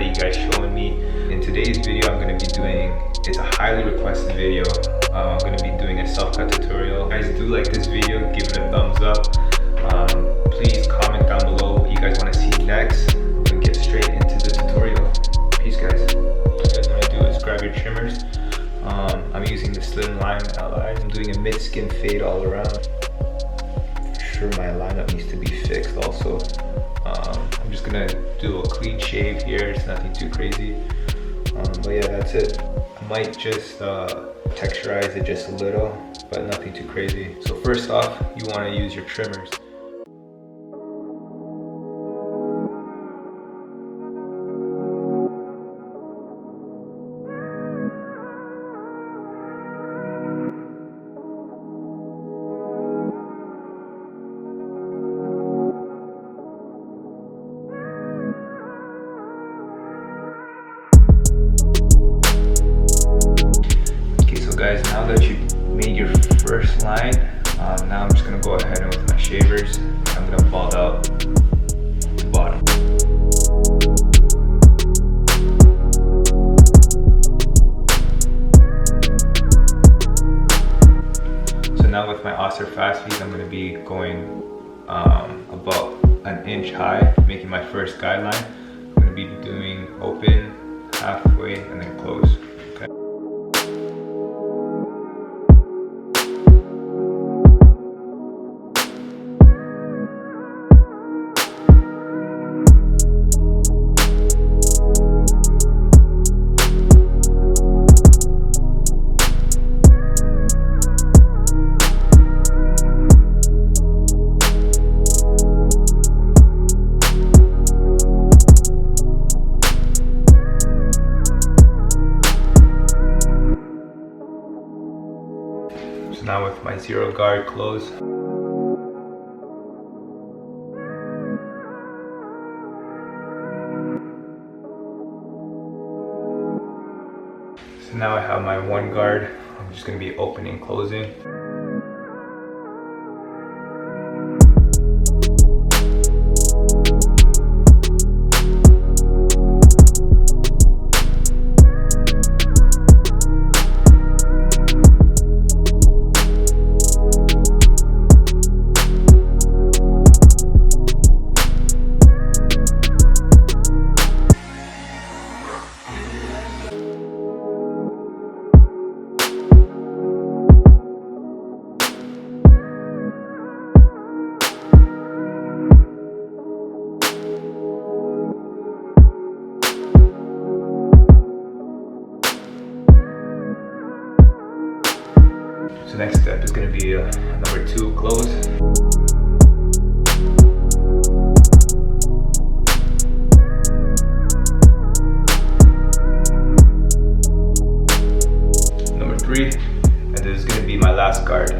that you guys showing me. In today's video, I'm going to be doing, it's a highly requested video. I'm going to be doing a self-cut tutorial. If you guys do like this video, give it a thumbs up. Please comment down below what you guys want to see next. We're going to get straight into the tutorial. Peace, guys. What you guys want to do is grab your trimmers. I'm using the slim line LI. I'm doing a mid-skin fade all around. For sure my lineup needs to be fixed also. I'm just gonna do a clean shave here. It's nothing too crazy. But yeah, that's it. I might just texturize it just a little, but nothing too crazy. So first off, you want to use your trimmers. Guys, now that you made your first line, now I'm just gonna go ahead and with my shavers, I'm gonna bald out the bottom. So now with my Oster fast feed, I'm gonna be going about an inch high, making my first guideline. I'm gonna be doing open, halfway, and then close. Okay. So now with my zero guard close, so now I have my one guard. I'm just going to be opening, closing. So next step is going to be number 2, close. Number 3, and this is going to be my last guard.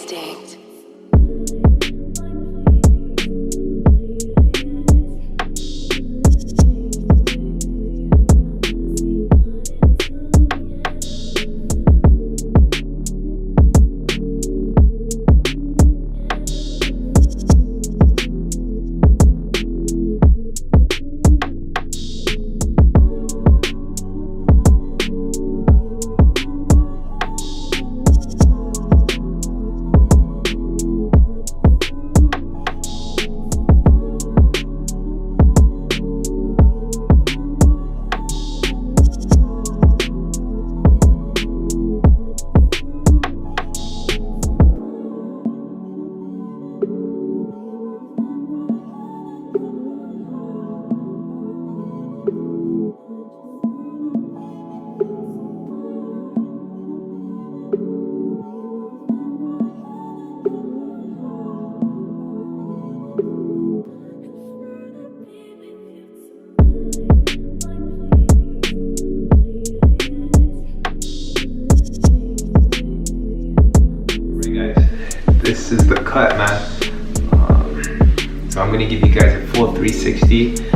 instinct. This is the cut, man. So I'm gonna give you guys a full 360